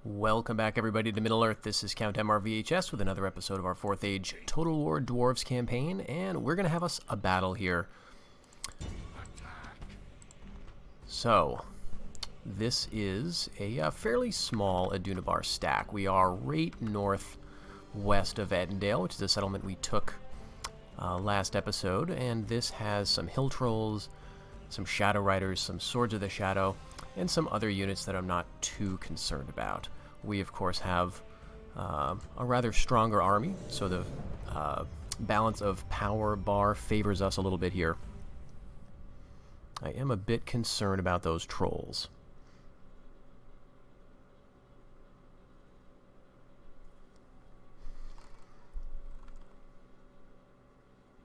Welcome back, everybody, to Middle-earth. This is Count MRVHS with another episode of our 4th Age Total War Dwarves campaign, and we're going to have us a battle here. So, this is a fairly small Adunabar stack. We are right northwest of Edendale, which is a settlement we took last episode, and this has some hill trolls, some shadow riders, some swords of the shadow, and some other units that I'm not too concerned about. We, of course, have a rather stronger army, so the balance of power bar favors us a little bit here. I am a bit concerned about those trolls.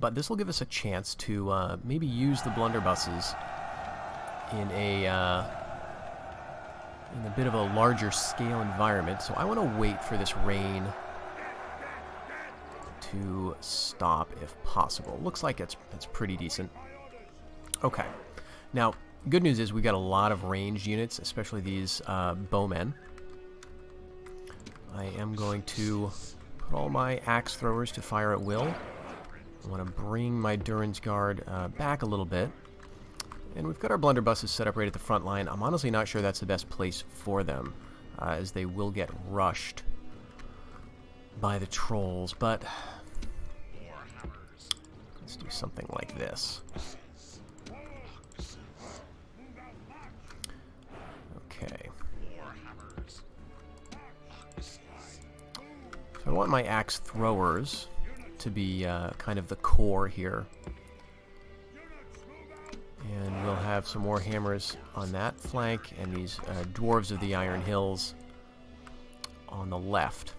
But this will give us a chance to maybe use the blunderbusses in a bit of a larger scale environment. So I want to wait for this rain to stop if possible. Looks like it's pretty decent. Okay. Now, good news is we got a lot of ranged units, especially these bowmen. I am going to put all my axe throwers to fire at will. I want to bring my Durin's Guard back a little bit. And we've got our blunderbusses set up right at the front line. I'm honestly not sure that's the best place for them, as they will get rushed by the trolls, but let's do something like this. Okay. So I want my axe throwers to be kind of the core here. And we'll have some more hammers on that flank, and these Dwarves of the Iron Hills on the left.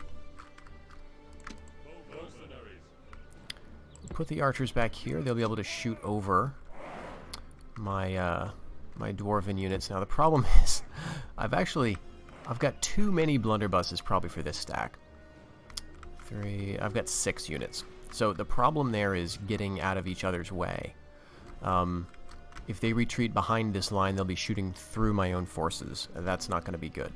Put the archers back here. They'll be able to shoot over my my Dwarven units. Now the problem is, I've got too many blunderbusses probably for this stack. I've got 6 units. So the problem there is getting out of each other's way. If they retreat behind this line, they'll be shooting through my own forces. That's not going to be good.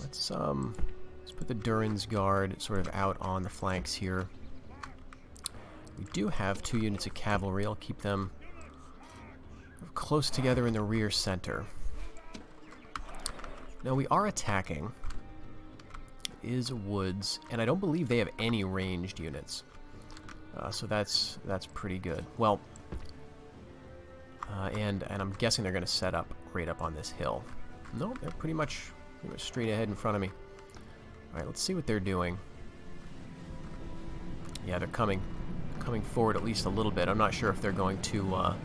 Let's put the Durin's Guard sort of out on the flanks here. We do have 2 units of cavalry. I'll keep them close together in the rear center. Now we are attacking. It is woods, and I don't believe they have any ranged units. So that's pretty good. Well. And I'm guessing they're going to set up right up on this hill. No, they're pretty much straight ahead in front of me. Alright, let's see what they're doing. Yeah, they're coming forward at least a little bit. I'm not sure if they're going to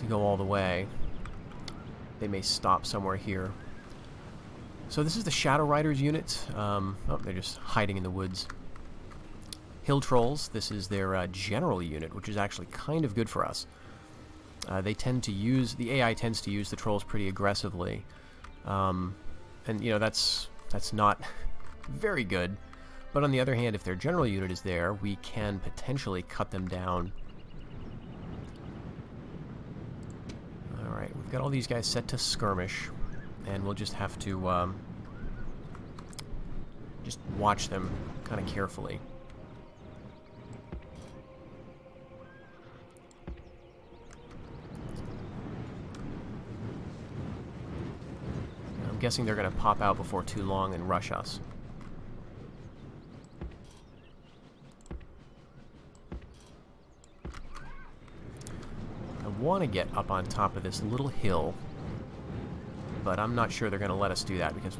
go all the way. They may stop somewhere here. So this is the Shadow Riders unit. Oh, they're just hiding in the woods. Hill Trolls, this is their general unit, which is actually kind of good for us. They tend to use, the AI tends to use the trolls pretty aggressively, and you know that's not very good. But on the other hand, if their general unit is there, we can potentially cut them down. All right, we've got all these guys set to skirmish, and we'll just have to just watch them kind of carefully. I'm guessing they're going to pop out before too long and rush us. I want to get up on top of this little hill, but I'm not sure they're going to let us do that because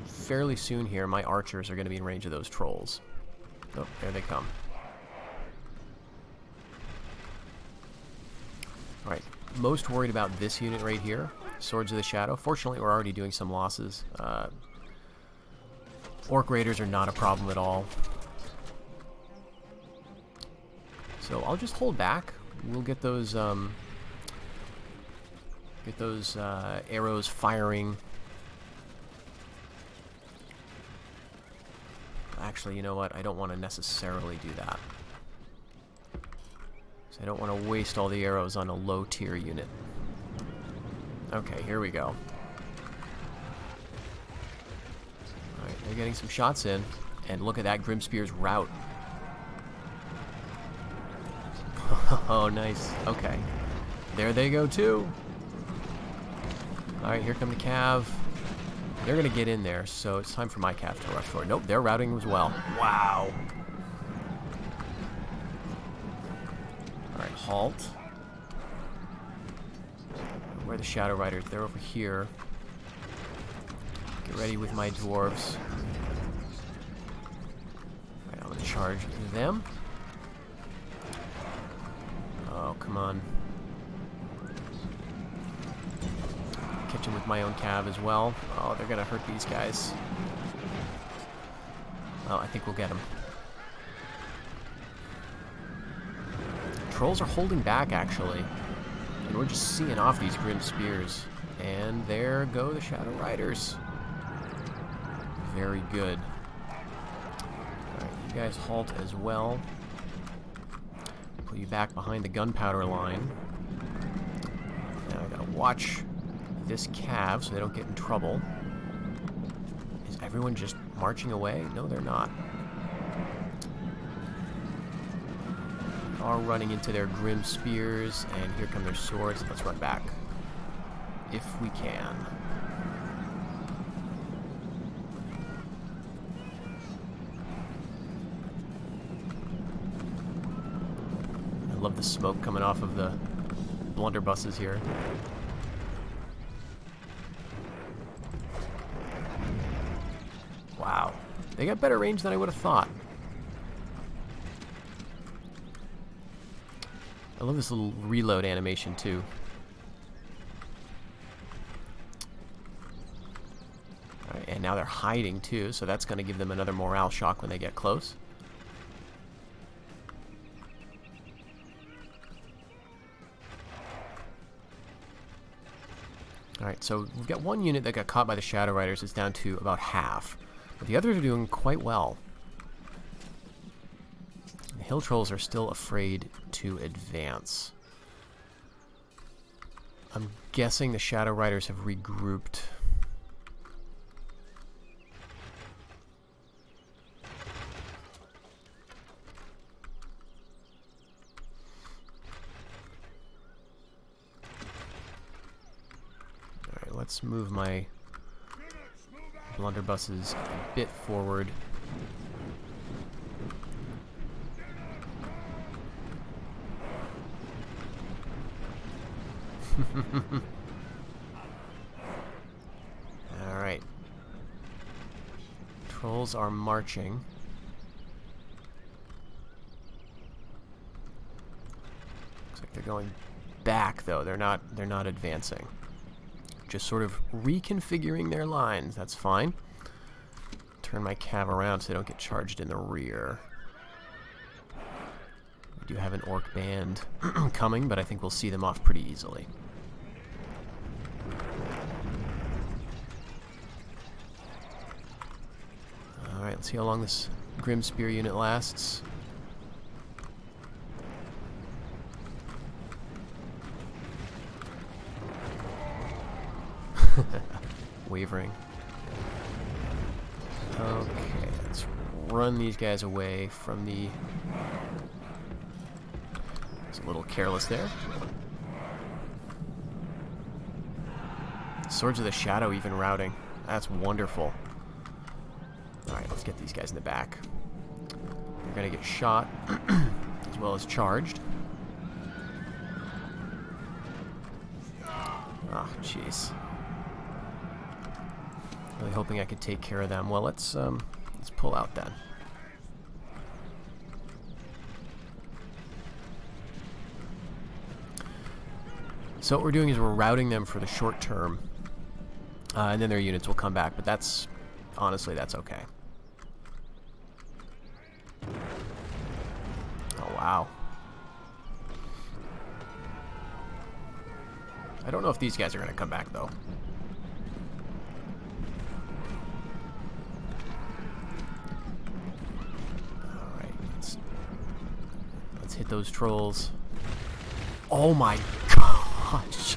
fairly soon here my archers are going to be in range of those trolls. Oh, there they come. Alright, most worried about this unit right here. Swords of the Shadow. Fortunately, we're already doing some losses. Orc Raiders are not a problem at all. So I'll just hold back. We'll get those arrows firing. Actually, you know what? I don't want to necessarily do that. So I don't want to waste all the arrows on a low tier unit. Okay, here we go. They're getting some shots in. And look at that Grimspear's route. Oh, nice. Okay. There they go, too. Alright, here come the cav. They're going to get in there, so it's time for my cav to rush forward. Nope, they're routing as well. Wow. Alright, halt. Where are the Shadow Riders? They're over here. Get ready with my dwarves. Alright, I'm going to charge them. Oh, come on. Catch him with my own cav as well. Oh, they're going to hurt these guys. Well, I think we'll get them. Trolls are holding back, actually. And we're just seeing off these Grim Spears. And there go the Shadow Riders. Very good. Alright, you guys halt as well. Pull you back behind the gunpowder line. Now I gotta watch this cav so they don't get in trouble. Is everyone just marching away? No, they're not. They are running into their Grim Spears, and here come their swords. Let's run back. If we can. I love the smoke coming off of the blunderbusses here. Wow. They got better range than I would have thought. I love this little reload animation too. Alright, and now they're hiding too, so that's going to give them another morale shock when they get close. Alright, so we've got one unit that got caught by the Shadow Riders. It's down to about half. But the others are doing quite well. The Hill Trolls are still afraid to advance. I'm guessing the Shadow Riders have regrouped. Alright, let's move my blunderbusses a bit forward. Alright. Trolls are marching. Looks like they're going back though. They're not advancing. Just sort of reconfiguring their lines. That's fine. Turn my cav around so they don't get charged in the rear. We do have an orc band coming, but I think we'll see them off pretty easily. Alright, let's see how long this Grim Spear unit lasts. Wavering. Okay, let's run these guys away from the... It's a little careless there. Swords of the Shadow even routing. That's wonderful. Alright, let's get these guys in the back. They're gonna get shot, as well as charged. Oh, jeez. Really hoping I could take care of them. Well, let's pull out then. So what we're doing is we're routing them for the short term, and then their units will come back. But that's honestly, that's okay. Oh wow! I don't know if these guys are going to come back though. Let's hit those trolls. Oh my gosh.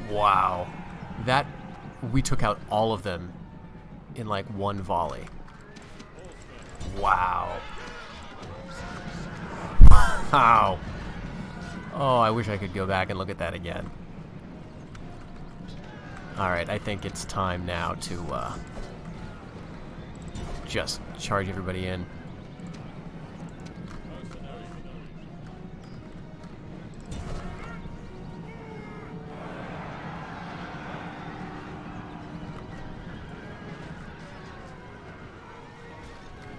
Wow. That, we took out all of them in like one volley. Wow. Wow. Oh, I wish I could go back and look at that again. Alright, I think it's time now to just charge everybody in.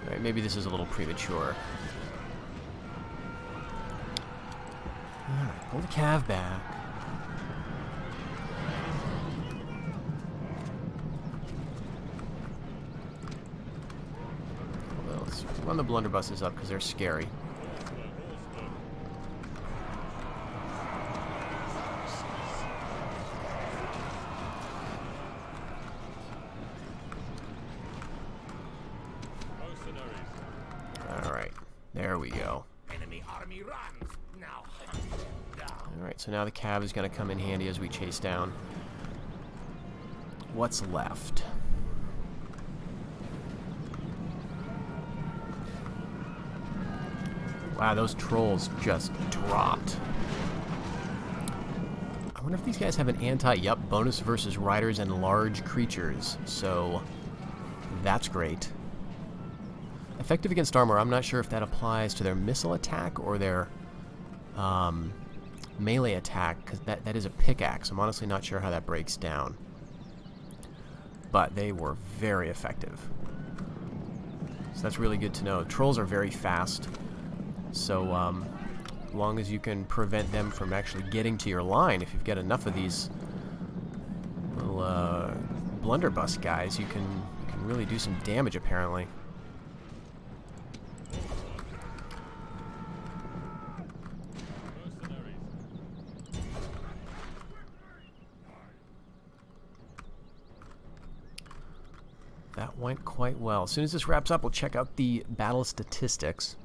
Alright, maybe this is a little premature. Alright, pull the cav back. Well, let's run the blunderbusses up because they're scary. Alright, there we go. Enemy army runs. Now Alright, so now the cav is going to come in handy as we chase down what's left. Wow, those trolls just dropped. I wonder if these guys have an yup, bonus versus riders and large creatures. So, that's great. Effective against armor, I'm not sure if that applies to their missile attack or their melee attack, because that is a pickaxe. I'm honestly not sure how that breaks down. But they were very effective. So that's really good to know. Trolls are very fast, so as long as you can prevent them from actually getting to your line, if you've got enough of these little blunderbuss guys, you can really do some damage apparently. That went quite well. As soon as this wraps up, we'll check out the battle statistics.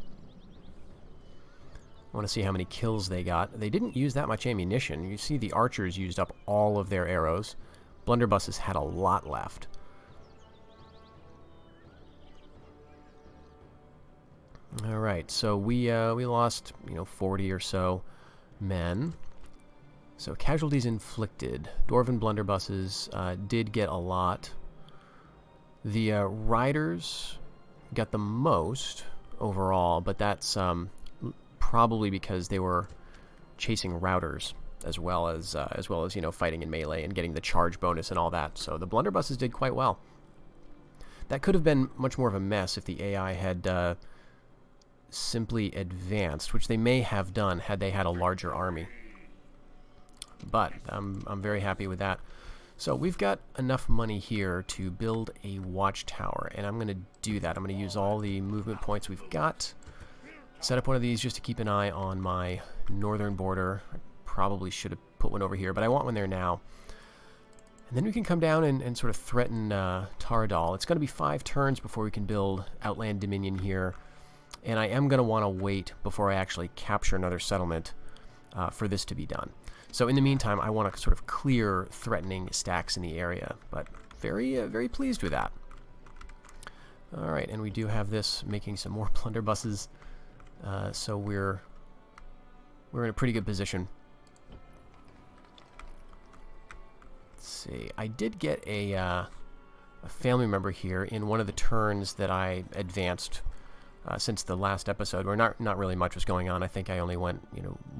I want to see how many kills they got. They didn't use that much ammunition. You see the archers used up all of their arrows. Blunderbusses had a lot left. Alright, so we lost, 40 or so men. So casualties inflicted. Dwarven blunderbusses did get a lot. The riders got the most overall, but that's probably because they were chasing routers as well as fighting in melee and getting the charge bonus and all that. So the blunderbusses did quite well. That could have been much more of a mess if the AI had simply advanced, which they may have done had they had a larger army. But I'm very happy with that. So we've got enough money here to build a watchtower, and I'm going to do that. I'm going to use all the movement points we've got. Set up one of these just to keep an eye on my northern border. I probably should have put one over here, but I want one there now. And then we can come down and sort of threaten Taradal. It's going to be 5 turns before we can build Outland Dominion here, and I am going to want to wait before I actually capture another settlement for this to be done. So in the meantime, I want to sort of clear threatening stacks in the area, but very pleased with that. All right, and we do have this making some more blunderbusses, so we're in a pretty good position. Let's see. I did get a family member here in one of the turns that I advanced since the last episode, where not really much was going on. I think I only went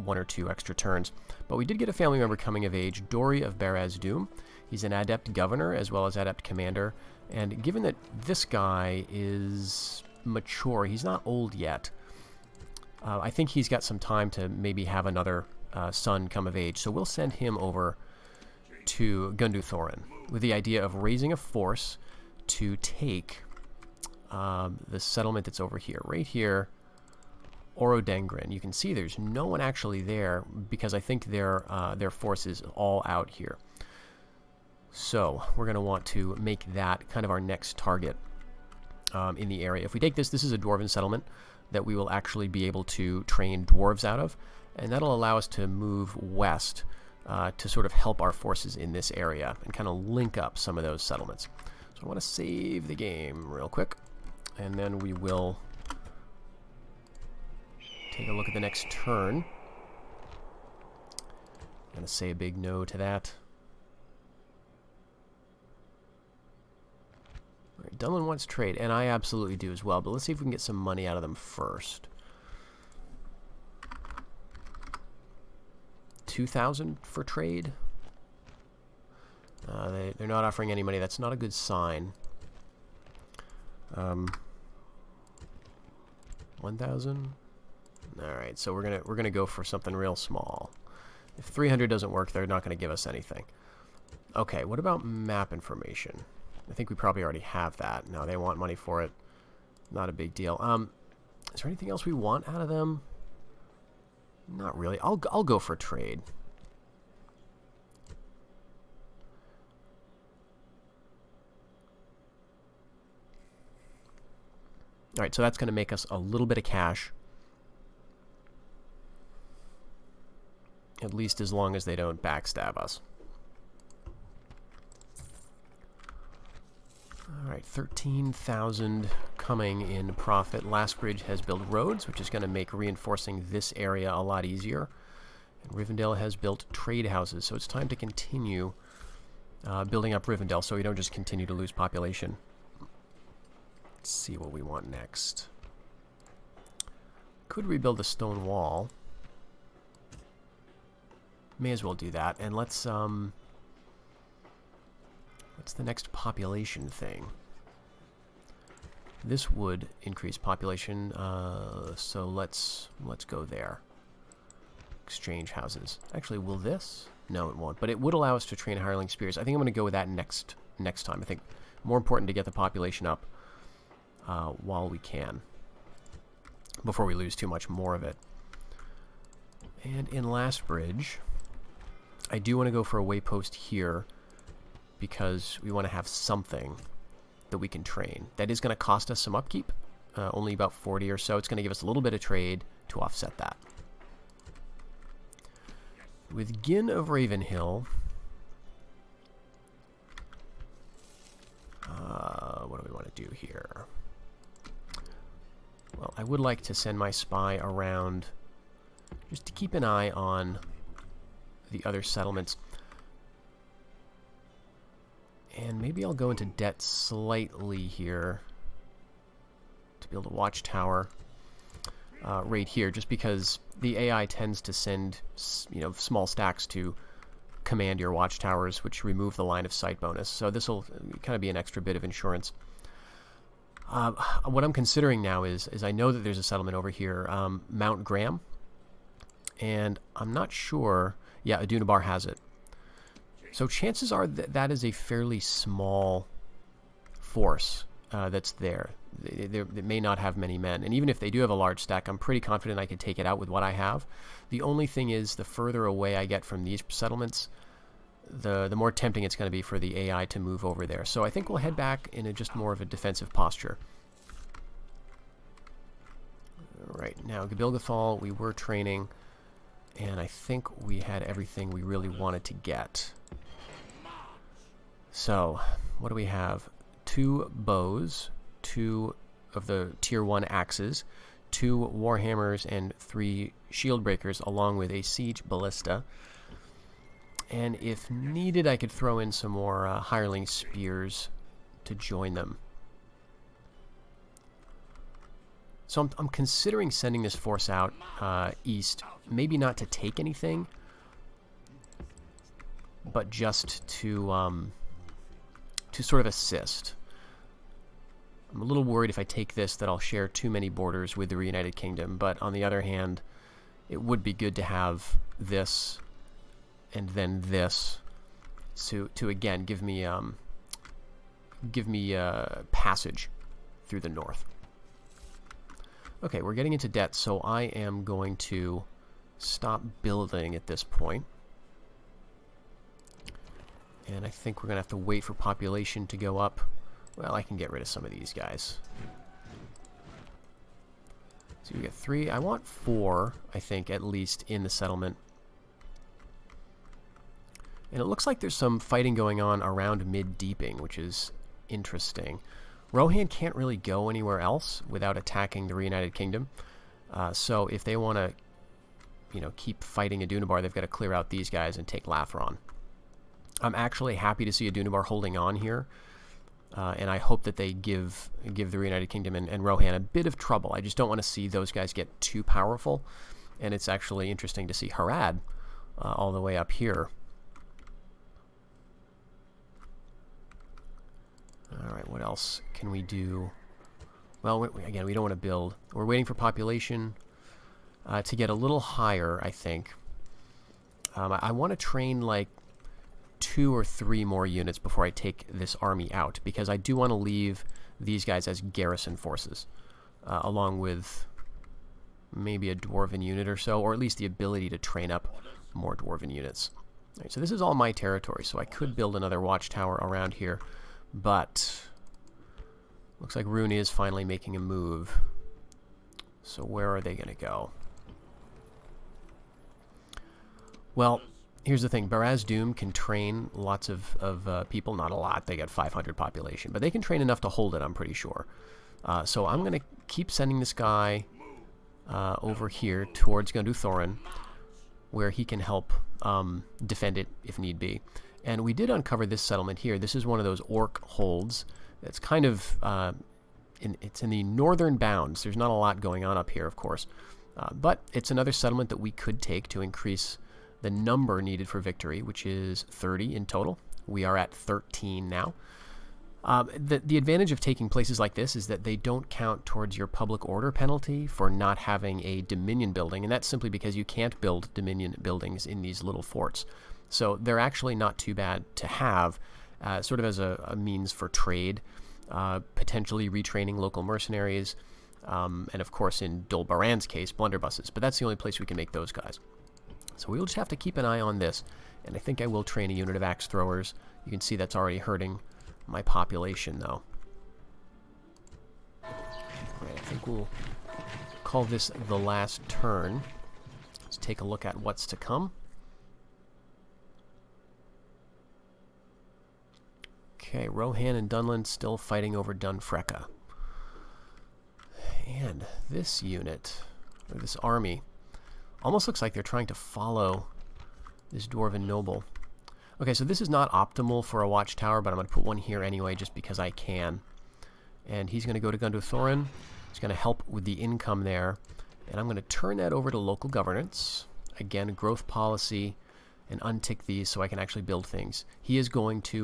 1 or 2 extra turns, but we did get a family member coming of age, Dory of Barraz-Dûm. He's an adept governor as well as adept commander, and given that this guy is mature, he's not old yet, I think he's got some time to maybe have another son come of age, so we'll send him over to Gunduthorin with the idea of raising a force to take the settlement that's over here. Right here, Orodengrin. You can see there's no one actually there because I think their force is all out here. So we're going to want to make that kind of our next target in the area. If we take this is a dwarven settlement that we will actually be able to train dwarves out of, and that'll allow us to move west to sort of help our forces in this area and kind of link up some of those settlements. So So I want to save the game real quick, and then we will take a look at the next turn. I'm going to say a big no to that. All right, Dunlin wants trade, and I absolutely do as well, but let's see if we can get some money out of them first. 2,000 for trade? They're not offering any money. That's not a good sign. 1,000? Alright, so we're gonna go for something real small. If 300 doesn't work, they're not gonna give us anything. Okay, what about map information? I think we probably already have that. No, they want money for it. Not a big deal. Is there anything else we want out of them? Not really. I'll go for trade. Alright, so that's going to make us a little bit of cash. At least as long as they don't backstab us. Alright, 13,000 coming in profit. Last Bridge has built roads, which is going to make reinforcing this area a lot easier. And Rivendell has built trade houses, so it's time to continue building up Rivendell so we don't just continue to lose population. Let's see what we want next. Could rebuild a stone wall. May as well do that. And let's, what's the next population thing? This would increase population, so let's go there. Exchange houses. Actually, will this? No, it won't. But it would allow us to train hireling spears. I think I'm going to go with that next time. I think more important to get the population up while we can, before we lose too much more of it. And in Last Bridge, I do want to go for a waypost here because we want to have something that we can train. That is going to cost us some upkeep, only about 40 or so. It's going to give us a little bit of trade to offset that. With Gin of Ravenhill, what do we want to do here? Well, I would like to send my spy around just to keep an eye on the other settlements. And maybe I'll go into debt slightly here to build a watchtower right here, just because the AI tends to send, small stacks to command your watchtowers, which remove the line of sight bonus. So this will kind of be an extra bit of insurance. What I'm considering now is I know that there's a settlement over here, Mount Graham, and I'm not sure. Yeah, Adunabar has it. So chances are that is a fairly small force that's there. They may not have many men. And even if they do have a large stack, I'm pretty confident I could take it out with what I have. The only thing is, the further away I get from these settlements, the more tempting it's going to be for the AI to move over there. So I think we'll head back in just more of a defensive posture. Right, now Gabilgathal, we were training, and I think we had everything we really wanted to get. So, what do we have? 2 bows, 2 of the tier 1 axes, 2 warhammers, and 3 shield breakers, along with a siege ballista. And if needed, I could throw in some more hireling spears to join them. So I'm considering sending this force out east, maybe not to take anything, but just to sort of assist. I'm a little worried if I take this that I'll share too many borders with the Reunited Kingdom, but on the other hand, it would be good to have this and then this to again give me passage through the north. Okay, we're getting into debt, so I am going to stop building at this point. And I think we're going to have to wait for population to go up. Well, I can get rid of some of these guys. So we get 3. I want 4, I think, at least, in the settlement. And it looks like there's some fighting going on around Mid-Deeping, which is interesting. Rohan can't really go anywhere else without attacking the Reunited Kingdom. So if they want to, you know, keep fighting Adunabar, they've got to clear out these guys and take Lathron. I'm actually happy to see Adunabar holding on here, and I hope that they give the Reunited Kingdom and Rohan a bit of trouble. I just don't want to see those guys get too powerful, and it's actually interesting to see Harad all the way up here. All right, what else can we do? Well, again, we don't want to build. We're waiting for population to get a little higher, I think. I want to train like 2 or 3 more units before I take this army out, because I do want to leave these guys as garrison forces, along with maybe a Dwarven unit or so, or at least the ability to train up more Dwarven units. All right, so this is all my territory, so I could build another watchtower around here, but looks like Rune is finally making a move. So where are they going to go? Well, here's the thing. Barraz-Dûm can train lots of people. Not a lot. They got 500 population. But they can train enough to hold it, I'm pretty sure. So I'm going to keep sending this guy over here towards Gunduthorin, where he can help defend it if need be. And we did uncover this settlement here. This is one of those orc holds. It's kind of... it's in the northern bounds. There's not a lot going on up here, of course. But it's another settlement that we could take to increase the number needed for victory, which is 30 in total. We are at 13 now. The advantage of taking places like this is that they don't count towards your public order penalty for not having a Dominion building, and that's simply because you can't build Dominion buildings in these little forts. So they're actually not too bad to have, sort of as a means for trade, potentially retraining local mercenaries, and of course in Dol Baran's case, blunderbusses. But that's the only place we can make those guys. So we'll just have to keep an eye on this, and I think I will train a unit of axe throwers. You can see that's already hurting my population, though. Alright, I think we'll call this the last turn. Let's take a look at what's to come. Okay, Rohan and Dunland still fighting over Dunfrecca. And this unit, or this army, almost looks like they're trying to follow this Dwarven noble. Okay, so this is not optimal for a watchtower, but I'm going to put one here anyway just because I can. And he's going to go to Gunduthorin. He's going to help with the income there. And I'm going to turn that over to local governance. Again, growth policy, and untick these so I can actually build things. He is going to...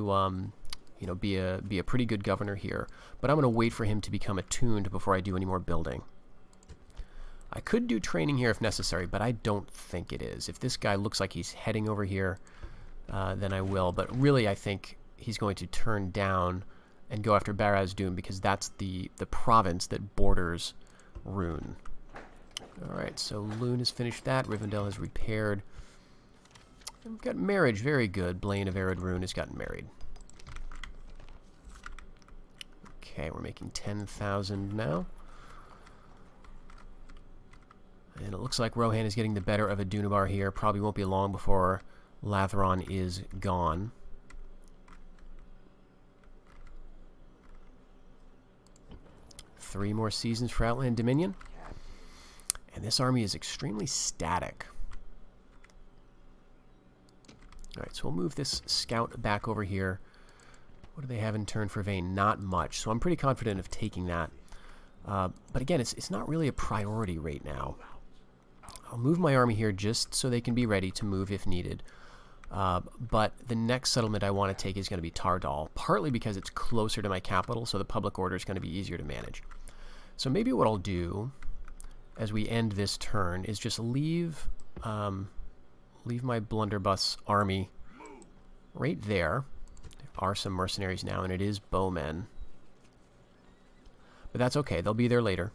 you know, be a pretty good governor here, but I'm going to wait for him to become attuned before I do any more building. I could do training here if necessary, but I don't think it is. If this guy looks like he's heading over here, then I will. But really, I think he's going to turn down and go after Barraz-Dûm, because that's the province that borders Rune. Alright, so Lune has finished that. Rivendell has repaired. And we've got marriage. Very good. Blaine of Arid Rune has gotten married. Okay, we're making 10,000 now. And it looks like Rohan is getting the better of Adunabar here. Probably won't be long before Lathron is gone. Three more seasons for Outland Dominion. And this army is extremely static. Alright, so we'll move this scout back over here. What do they have in turn for Vayne? Not much. So I'm pretty confident of taking that. But again, it's not really a priority right now. I'll move my army here just so they can be ready to move if needed. But the next settlement I want to take is going to be Tardal, partly because it's closer to my capital, so the public order is going to be easier to manage. So maybe what I'll do as we end this turn is just leave my blunderbuss army right there. There are some mercenaries now, and it is bowmen. But that's okay. They'll be there later.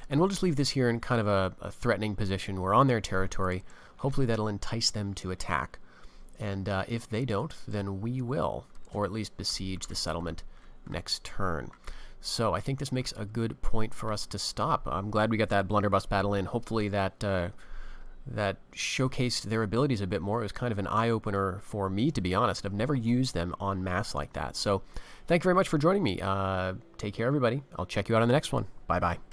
And we'll just leave this here in kind of a threatening position. We're on their territory. Hopefully that'll entice them to attack. And if they don't, then we will, or at least besiege the settlement next turn. So I think this makes a good point for us to stop. I'm glad we got that blunderbuss battle in. Hopefully that that showcased their abilities a bit more. It was kind of an eye-opener for me, to be honest. I've never used them en masse like that. So thank you very much for joining me. Take care, everybody. I'll check you out on the next one. Bye-bye.